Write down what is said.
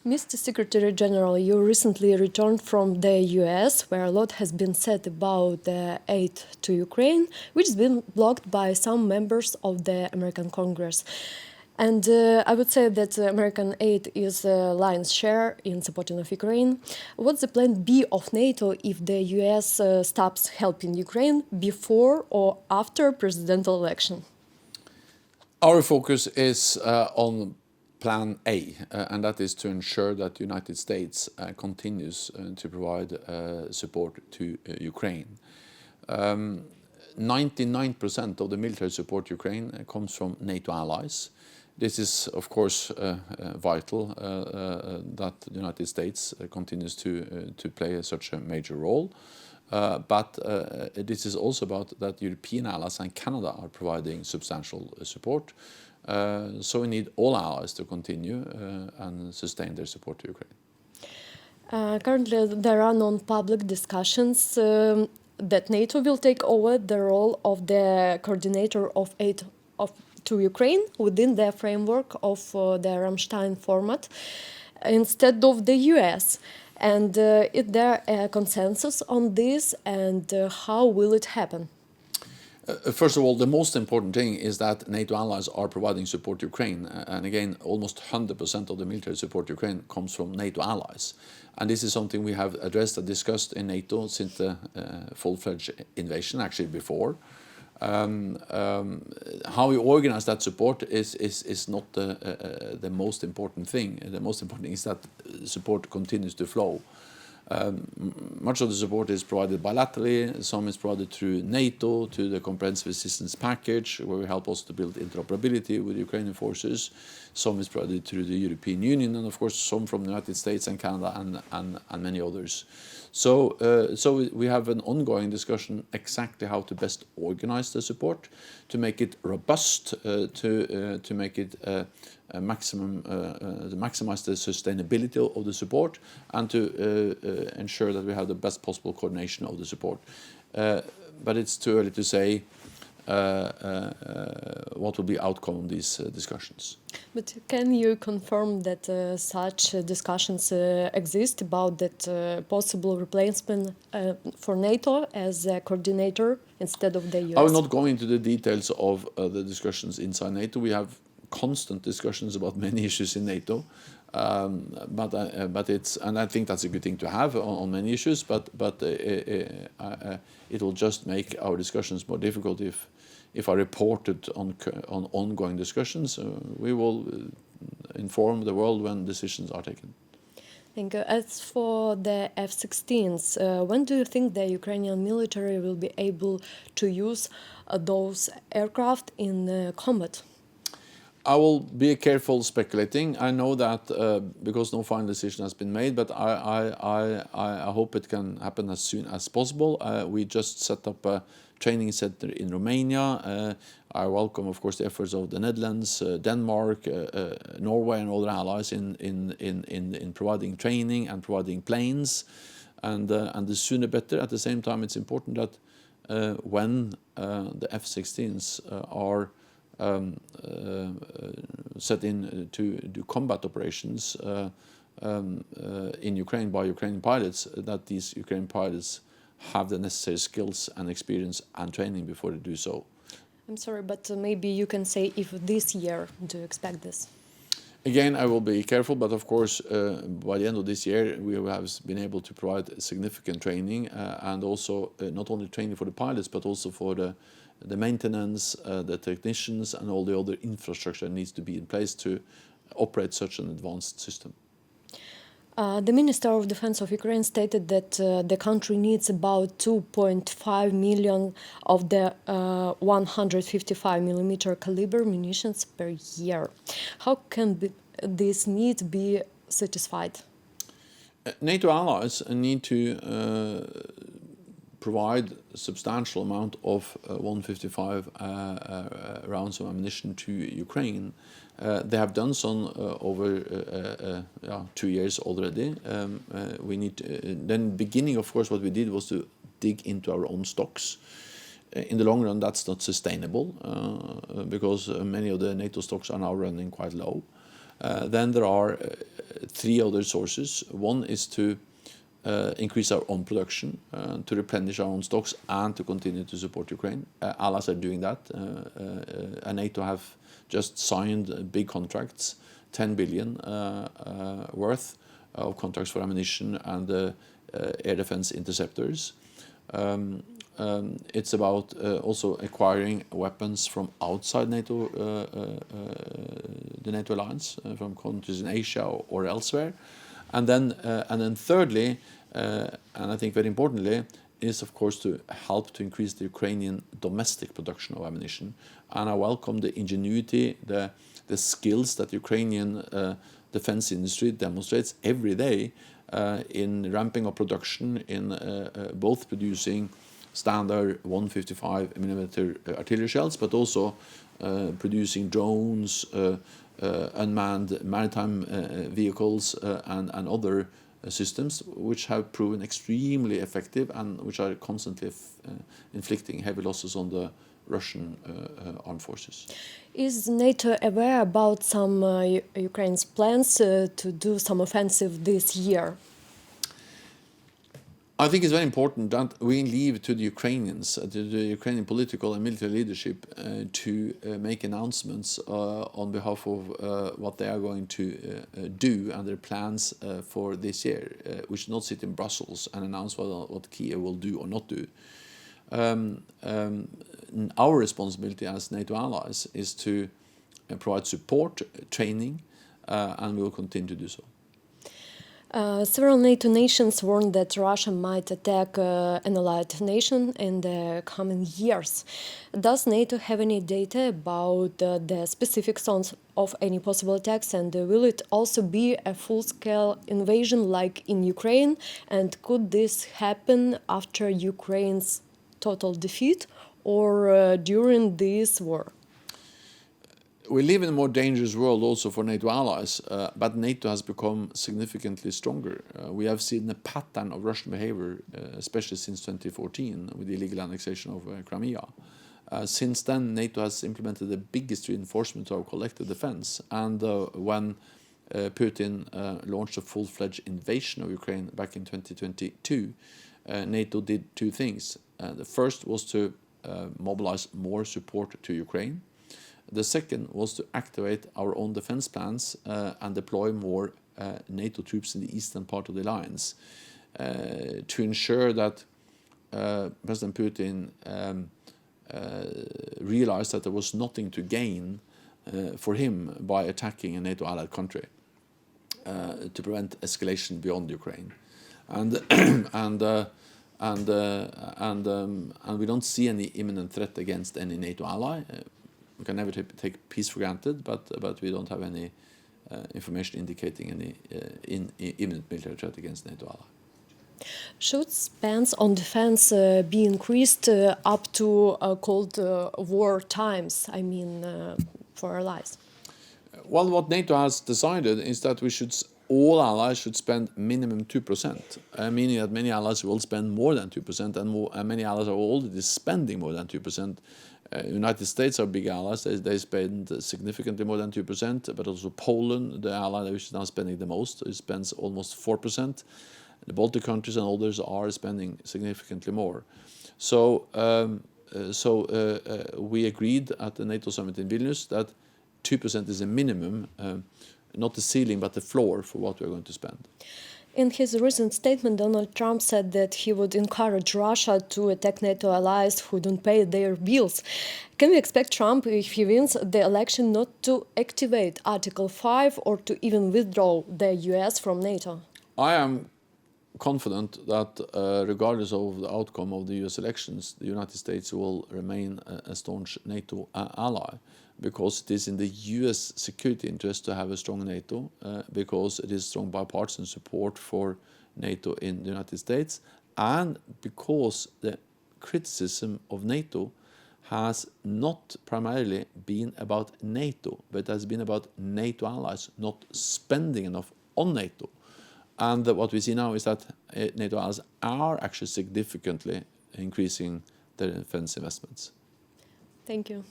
Mr. Secretary General, you recently returned from the US, where a lot has been said about the aid to Ukraine, which has been blocked by some members of the American Congress. And I would say that American aid is a lion's share in supporting of Ukraine. What's the plan B of NATO if the US stops helping Ukraine before or after presidential election? Our focus is on Plan A, and that is to ensure that the United States continues to provide support to Ukraine. 99% of the military support to Ukraine comes from NATO allies. This is, of course, vital that the United States continues to play such a major role. But this is also about that European allies and Canada are providing substantial support. So we need all allies to continue and sustain their support to Ukraine. Currently, there are non-public discussions that NATO will take over the role of the coordinator of aid to Ukraine within the framework of the Ramstein format instead of the US. And is there a consensus on this, and how will it happen? First of all, the most important thing is that NATO allies are providing support to Ukraine. And again, almost 100% of the military support to Ukraine comes from NATO allies. And this is something we have addressed and discussed in NATO since the full-fledged invasion, actually before. How we organize that support is not the most important thing. The most important thing is that support continues to flow. Much of the support is provided bilaterally, some is provided through NATO, to the Comprehensive Assistance Package, where we help us to build interoperability with Ukrainian forces. Some is provided through the European Union, and of course some from the United States and Canada and many others. So we have an ongoing discussion exactly how to best organize the support, to make it robust, to make it maximize the sustainability of the support, and to ensure that we have the best possible coordination of the support. But it's too early to say what will be outcome of these discussions. But can you confirm that such discussions exist about that possible replacement for NATO as a coordinator instead of the US? I will not go into the details of the discussions inside NATO. We have constant discussions about many issues in NATO, but it's, and I think that's a good thing to have on many issues. But it will just make our discussions more difficult if I reported on ongoing discussions. We will inform the world when decisions are taken. Thank you. As for the F-16s, when do you think the Ukrainian military will be able to use those aircraft in combat? I will be careful speculating. I know that because no final decision has been made, but I hope it can happen as soon as possible. We just set up a training center in Romania. I welcome, of course, the efforts of the Netherlands, Denmark, Norway, and other allies in providing training and providing planes, and the sooner better. At the same time, it's important that when the F-16s are set in to do combat operations in Ukraine by Ukrainian pilots, that these Ukrainian pilots have the necessary skills and experience and training before they do so. I'm sorry, but maybe you can say if this year do you expect this? Again, I will be careful, but of course, by the end of this year, we have been able to provide significant training and also not only training for the pilots, but also for the maintenance, the technicians, and all the other infrastructure that needs to be in place to operate such an advanced system. The Minister of Defense of Ukraine stated that the country needs about 2.5 million of the 155 millimeter caliber munitions per year. How can this need be satisfied? NATO allies need to provide a substantial amount of 155 rounds of ammunition to Ukraine. They have done so over 2 years already. We need then beginning, of course, what we did was to dig into our own stocks. In the long run, that's not sustainable because many of the NATO stocks are now running quite low. Then there are three other sources. One is to increase our own production, to replenish our own stocks, and to continue to support Ukraine. Allies are doing that, and NATO have just signed big contracts, 10 billion worth of contracts for ammunition and air defense interceptors. It's about also acquiring weapons from outside NATO, the NATO alliance, from countries in Asia or elsewhere. And then thirdly, and I think very importantly, is of course to help to increase the Ukrainian domestic production of ammunition. And I welcome the ingenuity, the skills that the Ukrainian defense industry demonstrates every day in ramping up production, in both producing standard 155 millimeter artillery shells, but also producing drones, unmanned maritime vehicles, and other systems which have proven extremely effective and which are constantly inflicting heavy losses on the Russian armed forces. Is NATO aware about some Ukraine's plans to do some offensive this year? I think it's very important that we leave to the Ukrainians, to the Ukrainian political and military leadership, to make announcements on behalf of what they are going to do and their plans for this year. We should not sit in Brussels and announce what Kiev will do or not do. Our responsibility as NATO allies is to provide support, training, and we will continue to do so. Several NATO nations warned that Russia might attack an allied nation in the coming years. Does NATO have any data about the specifics of any possible attacks, and will it also be a full-scale invasion like in Ukraine? And could this happen after Ukraine's total defeat or during this war? We live in a more dangerous world also for NATO allies, but NATO has become significantly stronger. We have seen a pattern of Russian behavior, especially since 2014 with the illegal annexation of Crimea. Since then, NATO has implemented the biggest reinforcement of our collective defense. And when Putin launched a full-fledged invasion of Ukraine back in 2022, NATO did two things. The first was to mobilize more support to Ukraine. The second was to activate our own defense plans and deploy more NATO troops in the eastern part of the alliance to ensure that President Putin realized that there was nothing to gain for him by attacking a NATO allied country to prevent escalation beyond Ukraine. And we don't see any imminent threat against any NATO ally. We can never take peace for granted, but we don't have any information indicating any imminent military threat against NATO ally. Should spends on defense be increased up to Cold War times, I mean, for allies? Well, what NATO has decided is that all allies should spend minimum 2%, meaning that many allies will spend more than 2%, and many allies are already spending more than 2%. United States are big allies. They spend significantly more than 2%, but also Poland, the ally which is now spending the most, it spends almost 4%. The Baltic countries and others are spending significantly more. So we agreed at the NATO summit in Vilnius that 2% is a minimum, not the ceiling, but the floor for what we are going to spend. In his recent statement, Donald Trump said that he would encourage Russia to attack NATO allies who don't pay their bills. Can we expect Trump, if he wins the election, not to activate Article 5 or to even withdraw the US from NATO? I am confident that regardless of the outcome of the US elections, the United States will remain a staunch NATO ally, because it is in the US security interest to have a strong NATO, because it is strong bipartisan support for NATO in the United States, and because the criticism of NATO has not primarily been about NATO, but has been about NATO allies not spending enough on NATO. And what we see now is that NATO allies are actually significantly increasing their defense investments. Thank you.